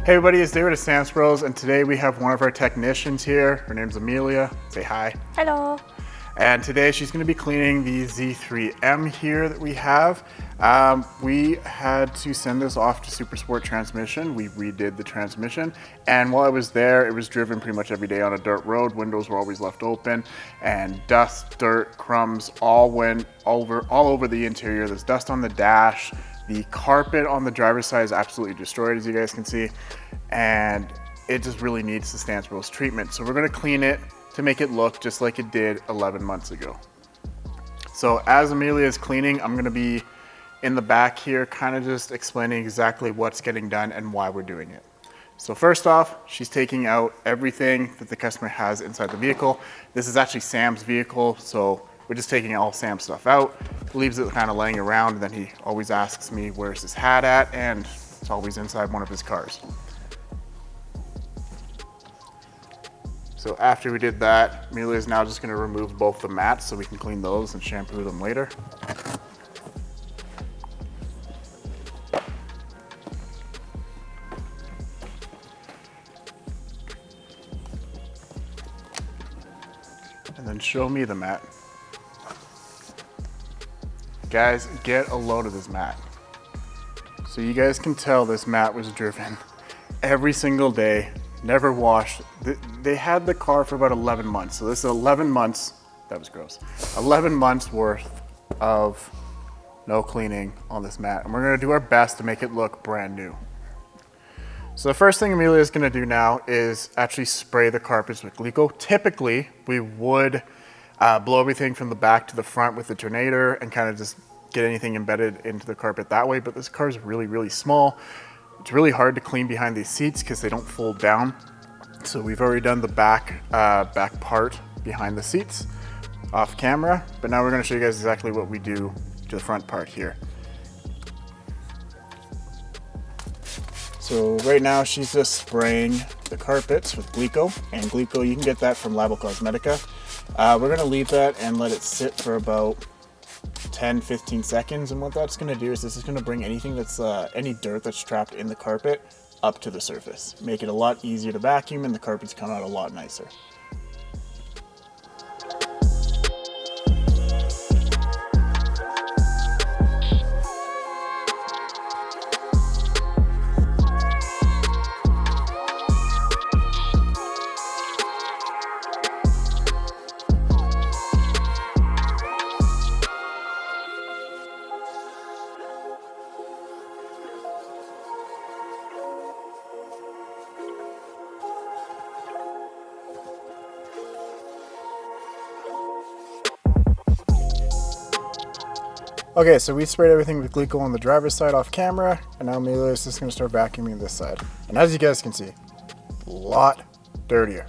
Hey everybody, it's David at Stamps Bros, and today we have one of our technicians here. Her name's Amelia. Say hi. Hello. And today she's going to be cleaning the Z3M here that we have. We had to send this off to Super Sport Transmission. We redid the transmission, and while I was there, it was driven pretty much every day on a dirt road. Windows were always left open, and dust, dirt, crumbs all went all over the interior. There's dust on the dash. The carpet on the driver's side is absolutely destroyed, as you guys can see, and it just really needs the Stamps Bros treatment. So we're going to clean it to make it look just like it did 11 months ago. So as Amelia is cleaning, I'm going to be in the back here kind of just explaining exactly what's getting done and why we're doing it. So first off, she's taking out everything that the customer has inside the vehicle. This is actually Sam's vehicle, so we're just taking all Sam's stuff out, leaves it kind of laying around, and then he always asks me where's his hat at, and it's always inside one of his cars. So after we did that, Amelia is now just going to remove both the mats so we can clean those and shampoo them later. And then show me the mat. Guys, get a load of this mat. So you guys can tell this mat was driven every single day, never washed. They had the car for about 11 months. So this is 11 months, that was gross, 11 months worth of no cleaning on this mat. And we're gonna do our best to make it look brand new. So the first thing Amelia is gonna do now is actually spray the carpets with Bloomco. Typically, we would blow everything from the back to the front with the tornado and kind of just get anything embedded into the carpet that way. But this car is really, really small. It's really hard to clean behind these seats because they don't fold down. So we've already done the back part behind the seats off camera, but now we're going to show you guys exactly what we do to the front part here. So right now she's just spraying the carpets with Bloomco, and Bloomco, you can get that from Labocosmetica. We're going to leave that and let it sit for about 10-15 seconds, and what that's going to do is this is going to bring anything that's any dirt that's trapped in the carpet up to the surface, make it a lot easier to vacuum, and the carpets come out a lot nicer. Okay, so we sprayed everything with Bloomco on the driver's side off camera, and now Amelia is just going to start vacuuming this side. And as you guys can see, a lot dirtier.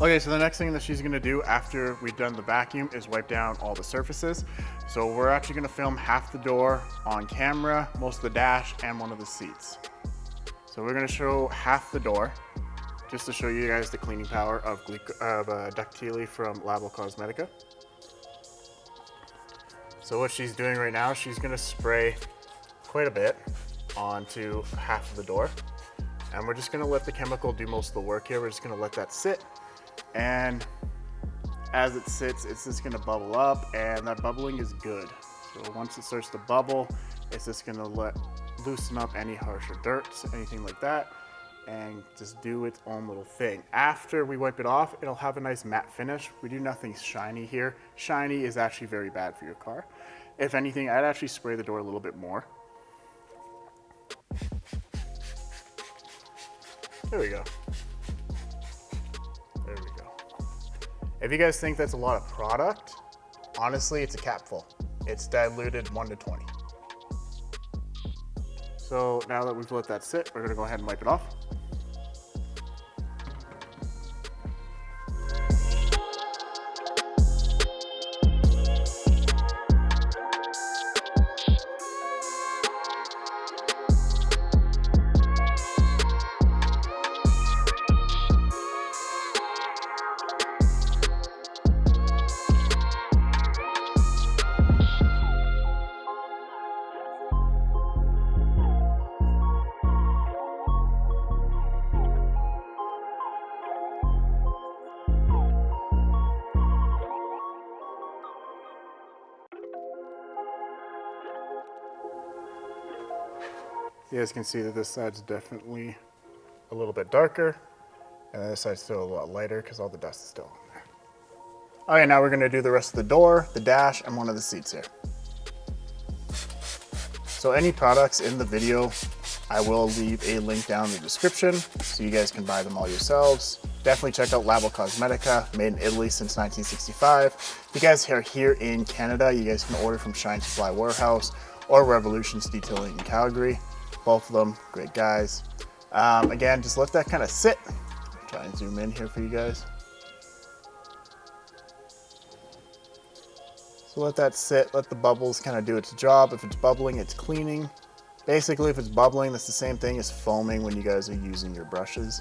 Okay, so the next thing that she's gonna do after we've done the vacuum is wipe down all the surfaces. So we're actually gonna film half the door on camera, most of the dash, and one of the seats. So we're gonna show half the door, just to show you guys the cleaning power of Ductile from Labocosmetica. So what she's doing right now, she's gonna spray quite a bit onto half of the door. And we're just gonna let the chemical do most of the work here. We're just gonna let that sit. And as it sits, it's just gonna bubble up, and that bubbling is good. So once it starts to bubble, it's just gonna loosen up any harsher dirt, anything like that, and just do its own little thing. After we wipe it off, it'll have a nice matte finish. We do nothing shiny here. Shiny is actually very bad for your car. If anything, I'd actually spray the door a little bit more. There we go. There we go. If you guys think that's a lot of product, honestly, it's a capful. It's diluted 1 to 20. So now that we've let that sit, we're gonna go ahead and wipe it off. You guys can see that this side's definitely a little bit darker, and this side's still a lot lighter because all the dust is still on there. Okay, now we're gonna do the rest of the door, the dash, and one of the seats here. So any products in the video, I will leave a link down in the description so you guys can buy them all yourselves. Definitely check out Labocosmetica, made in Italy since 1965. If you guys are here in Canada, you guys can order from Shine Supply Warehouse or Revolutions Detailing in Calgary. Both of them, great guys. Again, just let that kind of sit. Try and zoom in here for you guys. So let that sit, let the bubbles kind of do its job. If it's bubbling, it's cleaning. Basically, if it's bubbling, that's the same thing as foaming when you guys are using your brushes.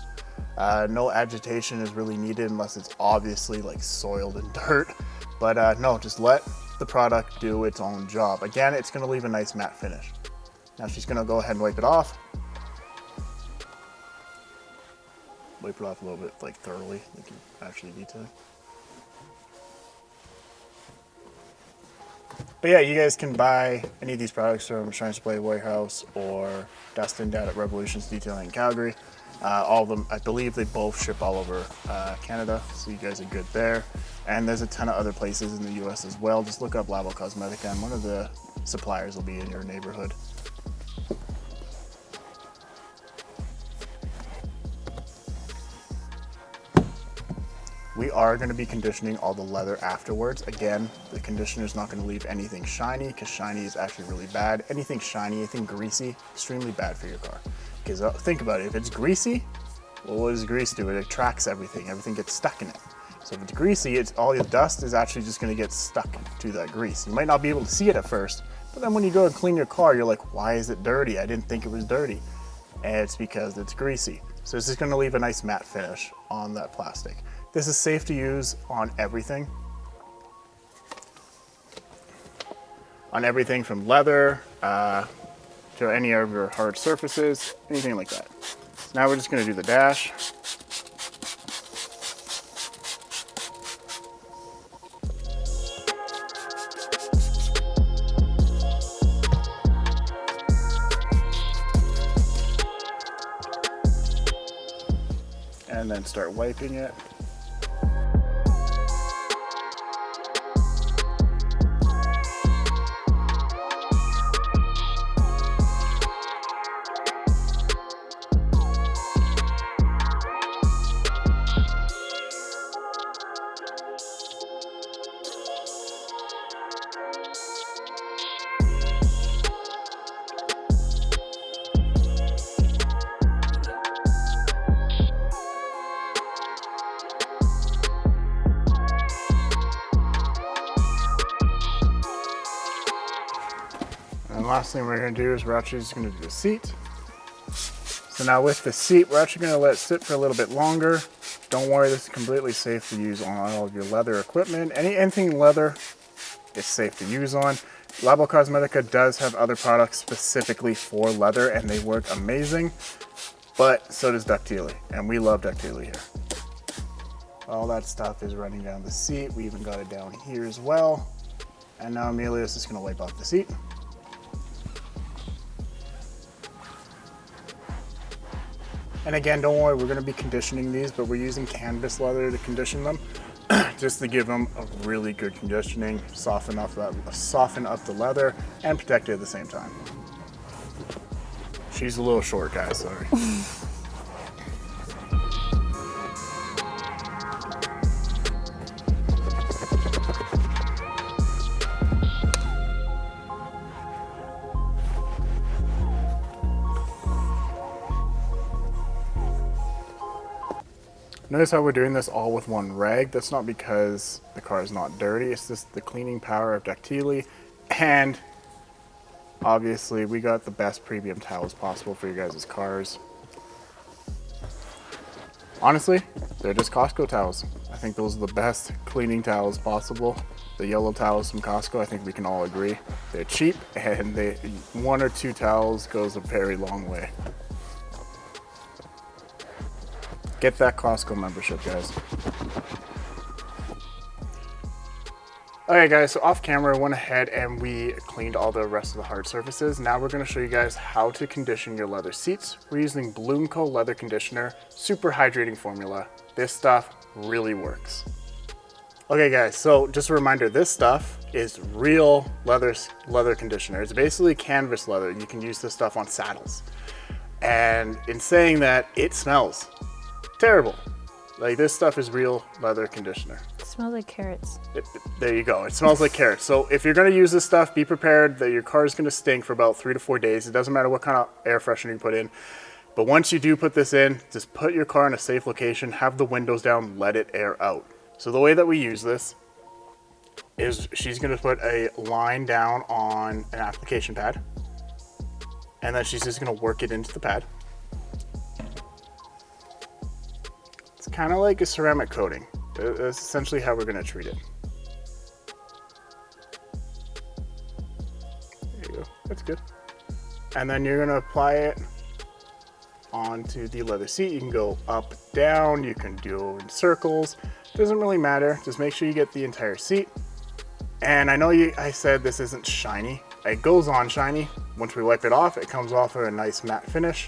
No agitation is really needed unless it's obviously like soiled in dirt. But no, just let the product do its own job. Again, it's gonna leave a nice matte finish. Now she's gonna go ahead and wipe it off. Wipe it off a little bit, like thoroughly, like you actually detailing. But yeah, you guys can buy any of these products from Shine Supply Warehouse or Dustin down at Revolutions Detailing in Calgary. All of them, I believe they both ship all over Canada, so you guys are good there. And there's a ton of other places in the US as well. Just look up Labocosmetica and one of the suppliers will be in your neighborhood. We are going to be conditioning all the leather afterwards. Again, the conditioner is not going to leave anything shiny because shiny is actually really bad. Anything shiny, anything greasy, extremely bad for your car. Because think about it, if it's greasy, well, what does grease do? It attracts everything. Everything gets stuck in it. So if it's greasy, all your dust is actually just going to get stuck to that grease. You might not be able to see it at first, but then when you go and clean your car, you're like, why is it dirty? I didn't think it was dirty. And it's because it's greasy. So it's just going to leave a nice matte finish on that plastic. This is safe to use on everything. On everything from leather to any of your hard surfaces, anything like that. So now we're just going to do the dash. And then start wiping it. And last thing we're going to do is we're actually just going to do the seat. So now with the seat, we're actually going to let it sit for a little bit longer. Don't worry, this is completely safe to use on all of your leather equipment. Anything leather is safe to use on. Labocosmetica does have other products specifically for leather and they work amazing, but so does Ductile, and we love Ductile here. All that stuff is running down the seat. We even got it down here as well. And now Amelia's just gonna wipe off the seat. And again, don't worry, we're gonna be conditioning these, but we're using canvas leather to condition them, just to give them a really good conditioning, soften up the leather, and protect it at the same time. She's a little short, guys, sorry. Notice how we're doing this all with one rag. That's not because the car is not dirty, it's just the cleaning power of Dactyli. And obviously we got the best premium towels possible for you guys' cars. Honestly, they're just Costco towels. I think those are the best cleaning towels possible. The yellow towels from Costco, I think we can all agree. They're cheap, and one or two towels goes a very long way. Get that Costco membership, guys. Okay guys, so off camera I went ahead and we cleaned all the rest of the hard surfaces. Now we're gonna show you guys how to condition your leather seats. We're using Bloomco leather conditioner, super hydrating formula. This stuff really works. Okay guys, so just a reminder, this stuff is real leather conditioner. It's basically canvas leather. You can use this stuff on saddles. And in saying that, it smells terrible. Like, this stuff is real leather conditioner. It smells like carrots. There you go. It smells like carrots. So if you're going to use this stuff, be prepared that your car is going to stink for about 3 to 4 days. It doesn't matter what kind of air freshener you put in. But once you do put this in, just put your car in a safe location, have the windows down, let it air out. So the way that we use this is she's going to put a line down on an application pad. And then she's just going to work it into the pad. It's kind of like a ceramic coating. That's essentially how we're going to treat it. There you go. That's good. And then you're going to apply it onto the leather seat. You can go up, down, you can do in circles. Doesn't really matter. Just make sure you get the entire seat. And I know I said this isn't shiny. It goes on shiny. Once we wipe it off, it comes off with a nice matte finish.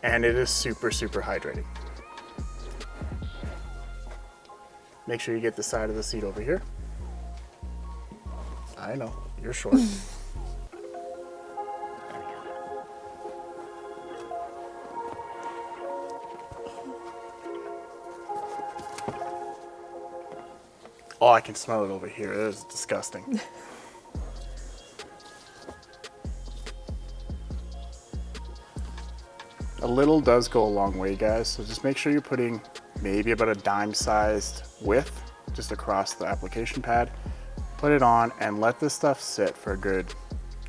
And it is super, super hydrating. Make sure you get the side of the seat over here. I know, you're short. Oh, I can smell it over here. It is disgusting. A little does go a long way, guys. So just make sure you're putting maybe about a dime-sized width just across the application pad. Put it on and let this stuff sit for a good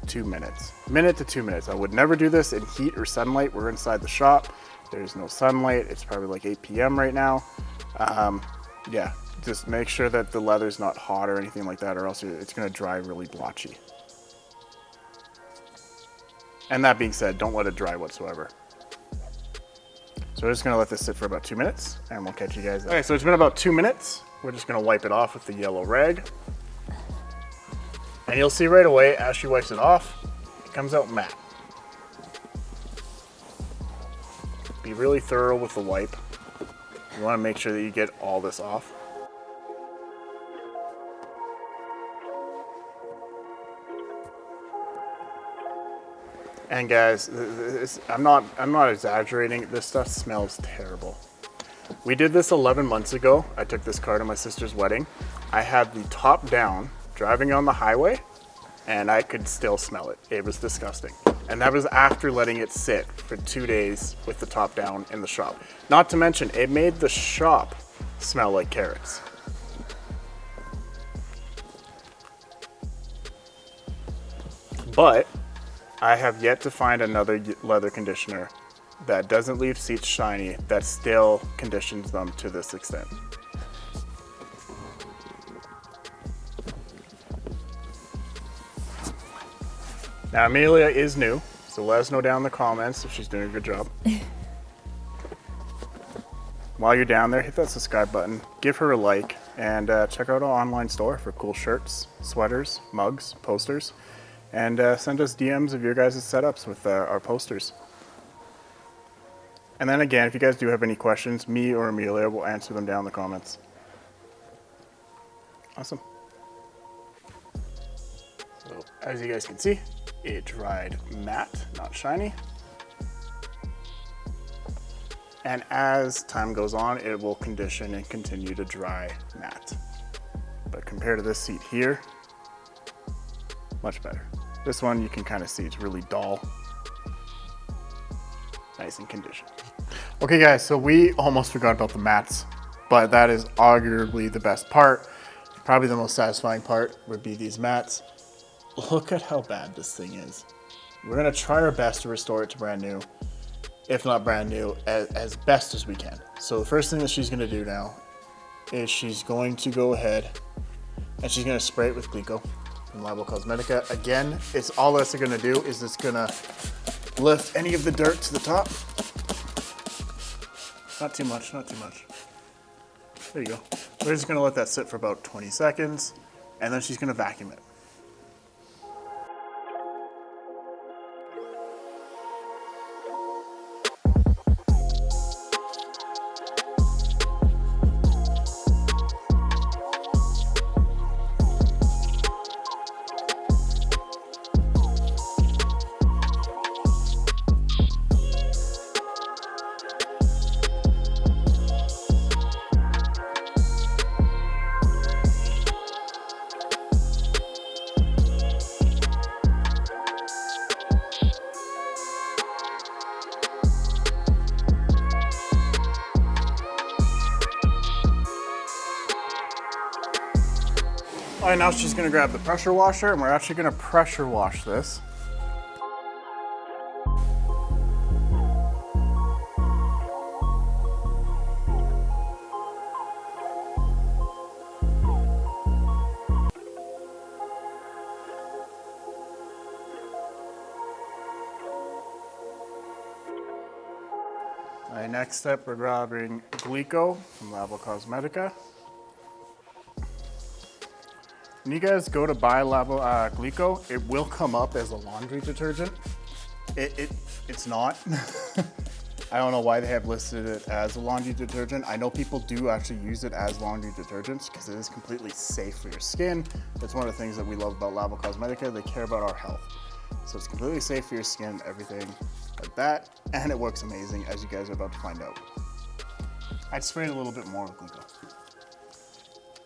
2 minutes. Minute to 2 minutes. I would never do this in heat or sunlight. We're inside the shop. There's no sunlight. It's probably like 8 p.m. right now. Yeah, just make sure that the leather's not hot or anything like that, or else it's gonna dry really blotchy. And that being said, don't let it dry whatsoever. So we're just gonna let this sit for about 2 minutes and we'll catch you guys then. Okay, so it's been about 2 minutes. We're just gonna wipe it off with the yellow rag. And you'll see right away, as she wipes it off, it comes out matte. Be really thorough with the wipe. You wanna make sure that you get all this off. And guys, I'm not exaggerating. This stuff smells terrible. We did this 11 months ago. I took this car to my sister's wedding. I had the top down, driving on the highway, and I could still smell it. It was disgusting. And that was after letting it sit for 2 days with the top down in the shop. Not to mention, it made the shop smell like carrots. But I have yet to find another leather conditioner that doesn't leave seats shiny, that still conditions them to this extent. Now Amelia is new, so let us know down in the comments if she's doing a good job. While you're down there, hit that subscribe button, give her a like, and check out our online store for cool shirts, sweaters, mugs, posters, and send us DMs of your guys' setups with our posters. And then again, if you guys do have any questions, me or Amelia will answer them down in the comments. Awesome. So as you guys can see, it dried matte, not shiny. And as time goes on, it will condition and continue to dry matte. But compared to this seat here, much better. This one you can kind of see it's really dull. Nice and conditioned. Okay guys, so we almost forgot about the mats, but that is arguably the best part. Probably the most satisfying part would be these mats. Look at how bad this thing is. We're gonna try our best to restore it to brand new, if not brand new, as best as we can. So the first thing that she's gonna do now is she's going to go ahead and she's gonna spray it with Bloomco from Labocosmetica. Again, it's all that's gonna do is it's gonna lift any of the dirt to the top. Not too much, not too much. There you go. We're just gonna let that sit for about 20 seconds, and then she's gonna vacuum it. All right, now she's gonna grab the pressure washer and we're actually gonna pressure wash this. All right, next step, we're grabbing Bloomco from Labocosmetica. When you guys go to buy Bloomco, it will come up as a laundry detergent. It's not. I don't know why they have listed it as a laundry detergent. I know people do actually use it as laundry detergents because it is completely safe for your skin. That's one of the things that we love about Labocosmetica. They care about our health. So it's completely safe for your skin, everything like that. And it works amazing, as you guys are about to find out. I'd spray it a little bit more with Bloomco.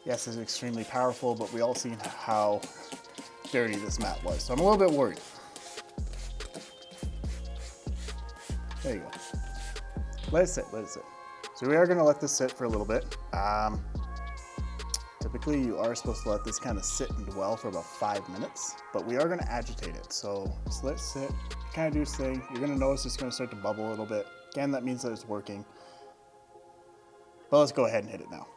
Yes, it's extremely powerful, but we all seen how dirty this mat was. So I'm a little bit worried. There you go. Let it sit, let it sit. So we are gonna let this sit for a little bit. Typically you are supposed to let this kind of sit and dwell for about 5 minutes, but we are gonna agitate it. So just let it sit, kind of do its thing. You're gonna notice it's gonna start to bubble a little bit. Again, that means that it's working. But let's go ahead and hit it now.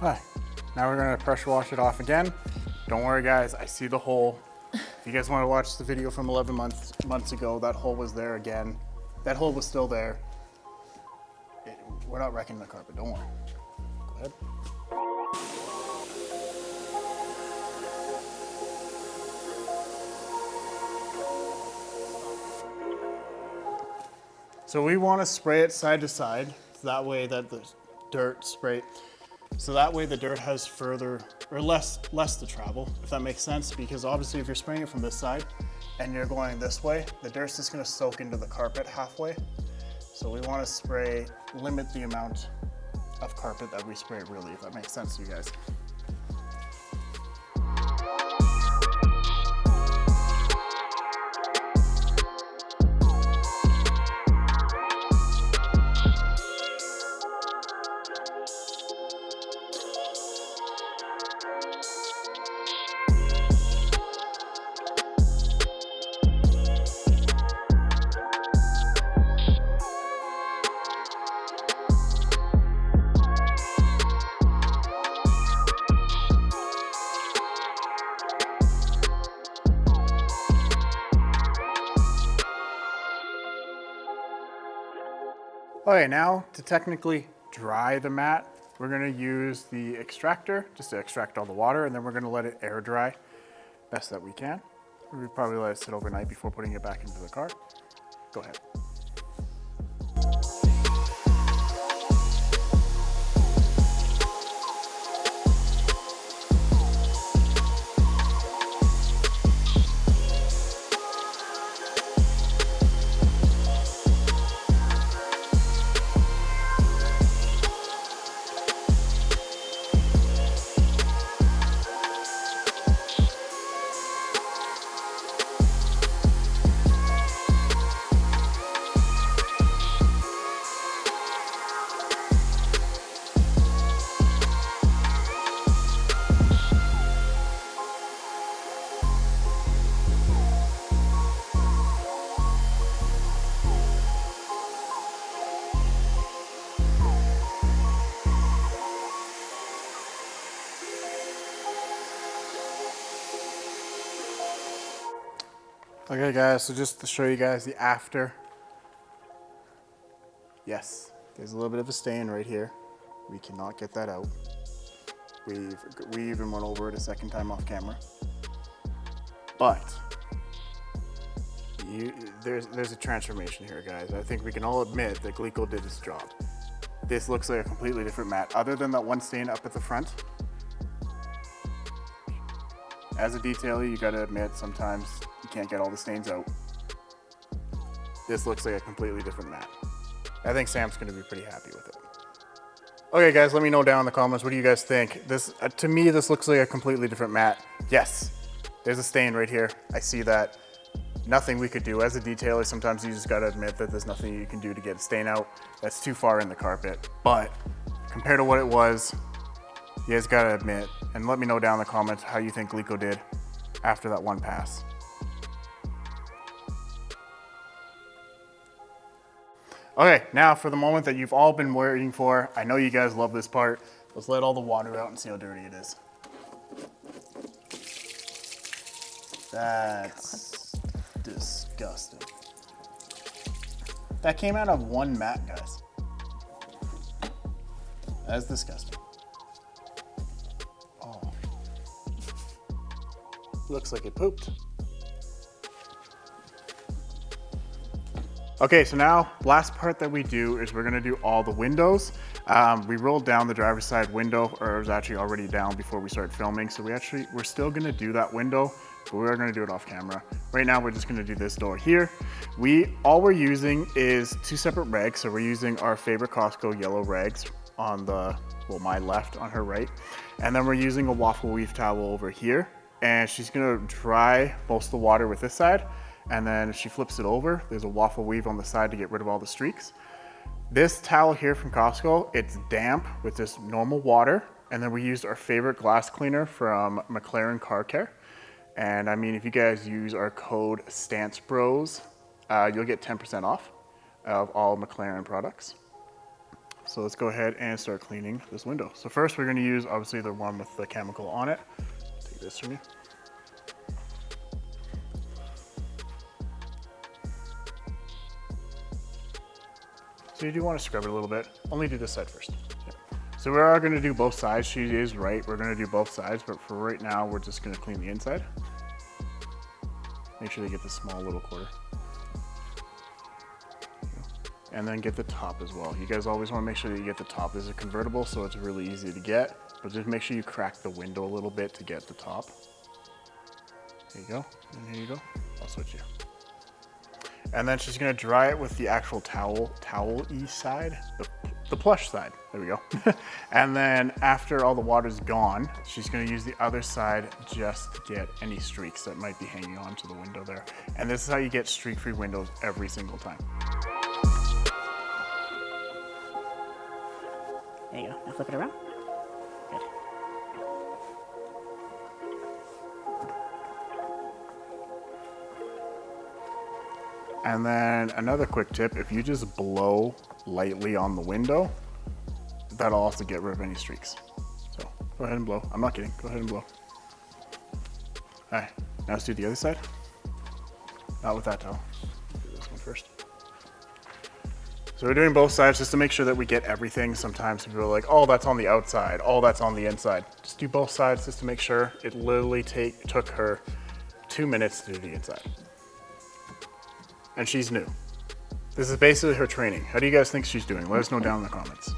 All right, now we're gonna pressure wash it off again. Don't worry guys, I see the hole. If you guys wanna watch the video from 11 months ago, that hole was there again. That hole was still there. We're not wrecking the carpet, don't worry. Go ahead. So we wanna spray it side to side, so that way that the dirt spray, so that way the dirt has further, or less to travel, if that makes sense, because obviously if you're spraying it from this side and you're going this way, the dirt's just gonna soak into the carpet halfway. So we want to limit the amount of carpet that we spray really, if that makes sense to you guys. Okay, now to technically dry the mat, we're gonna use the extractor just to extract all the water, and then we're gonna let it air dry best that we can. We would probably let it sit overnight before putting it back into the car. Go ahead. Okay guys, so just to show you guys the after. Yes, there's a little bit of a stain right here. We cannot get that out. We even went over it a second time off camera. But there's a transformation here, guys. I think we can all admit that Glico did its job. This looks like a completely different mat, other than that one stain up at the front. As a detailer, you gotta admit sometimes you can't get all the stains out. This looks like a completely different mat. I think Sam's gonna be pretty happy with it. Okay guys, let me know down in the comments, what do you guys think? This, to me, this looks like a completely different mat. Yes, there's a stain right here. I see that. Nothing we could do. As a detailer, sometimes you just gotta admit that there's nothing you can do to get a stain out. That's too far in the carpet. But compared to what it was, you guys gotta admit, and let me know down in the comments how you think Glico did after that one pass. Okay, now for the moment that you've all been waiting for. I know you guys love this part. Let's let all the water out and see how dirty it is. That's disgusting. That came out of one mat, guys. That's disgusting. Oh. Looks like it pooped. Okay, so now last part that we do is we're gonna do all the windows. We rolled down the driver's side window, or it was actually already down before we started filming. So we're still gonna do that window, but we're gonna do it off camera. Right now, we're just gonna do this door here. All we're using is two separate rags. So we're using our favorite Costco yellow rags on my left, on her right. And then we're using a waffle weave towel over here. And she's gonna dry most of the water with this side. And then if she flips it over, there's a waffle weave on the side to get rid of all the streaks. This towel here from Costco, it's damp with just normal water. And then we used our favorite glass cleaner from McLaren Car Care. And I mean, if you guys use our code StanceBros, you'll get 10% off of all McLaren products. So let's go ahead and start cleaning this window. So first we're gonna use obviously the one with the chemical on it. Take this from you. So you do want to scrub it a little bit. Only do this side first. Yeah. So we are going to do both sides. She is right. We're going to do both sides, but for right now, we're just going to clean the inside. Make sure they get the small little quarter. And then get the top as well. You guys always want to make sure that you get the top. This is a convertible, so it's really easy to get, but just make sure you crack the window a little bit to get the top. There you go. And here you go. I'll switch you. And then she's gonna dry it with the actual towel-y side, the plush side, there we go. And then after all the water's gone, she's gonna use the other side just to get any streaks that might be hanging onto the window there. And this is how you get streak-free windows every single time. There you go, now flip it around. Good. And then another quick tip, if you just blow lightly on the window, that'll also get rid of any streaks. So go ahead and blow. I'm not kidding, go ahead and blow. All right, now let's do the other side. Not with that towel, do this one first. So we're doing both sides just to make sure that we get everything. Sometimes people are like, oh, that's on the outside, oh, that's on the inside. Just do both sides just to make sure. It literally took her 2 minutes to do the inside. And she's new. This is basically her training. How do you guys think she's doing? Let us know down in the comments.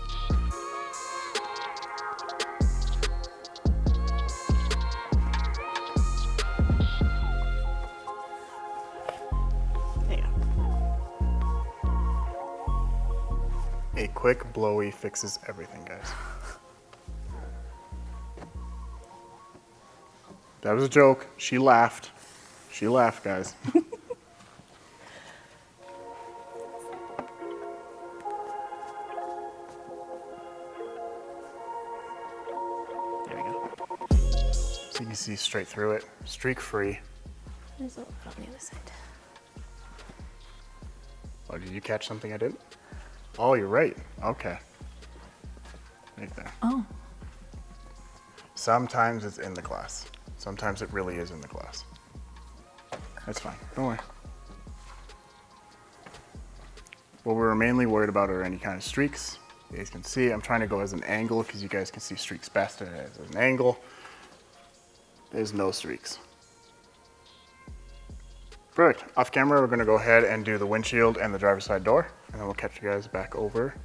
There you go. A quick blowy fixes everything, guys. That was a joke. She laughed. She laughed, guys. There we go. So you can see straight through it, streak free. There's a little bit on the other side. Oh, did you catch something I didn't? Oh, you're right. Okay. Right there. Oh. Sometimes it's in the glass. Sometimes it really is in the glass. That's fine. Don't worry. What we're mainly worried about are any kind of streaks. You guys can see I'm trying to go as an angle because you guys can see streaks best as an angle. There's no streaks. Perfect. Off camera, we're going to go ahead and do the windshield and the driver's side door, and then we'll catch you guys back over.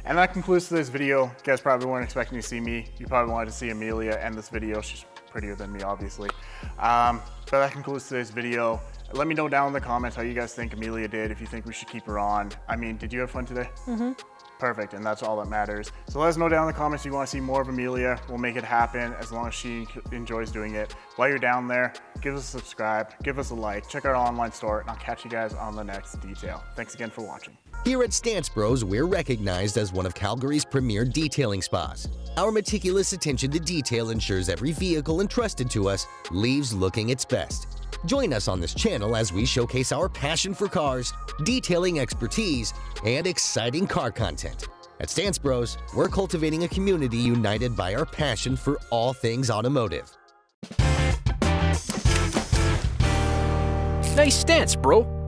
And that concludes today's video. You guys probably weren't expecting to see me. You probably wanted to see Amelia end this video. She's prettier than me, obviously. But that concludes today's video. Let me know down in the comments how you guys think Amelia did, if you think we should keep her on. I mean, did you have fun today? Mm-hmm. Perfect, and that's all that matters. So let us know down in the comments if you want to see more of Amelia. We'll make it happen as long as she enjoys doing it. While you're down there, give us a subscribe, give us a like, check out our online store, and I'll catch you guys on the next detail. Thanks again for watching. Here at Stance Bros, we're recognized as one of Calgary's premier detailing spas. Our meticulous attention to detail ensures every vehicle entrusted to us leaves looking its best. Join us on this channel as we showcase our passion for cars, detailing expertise, and exciting car content. At Stance Bros, we're cultivating a community united by our passion for all things automotive. Nice stance, bro.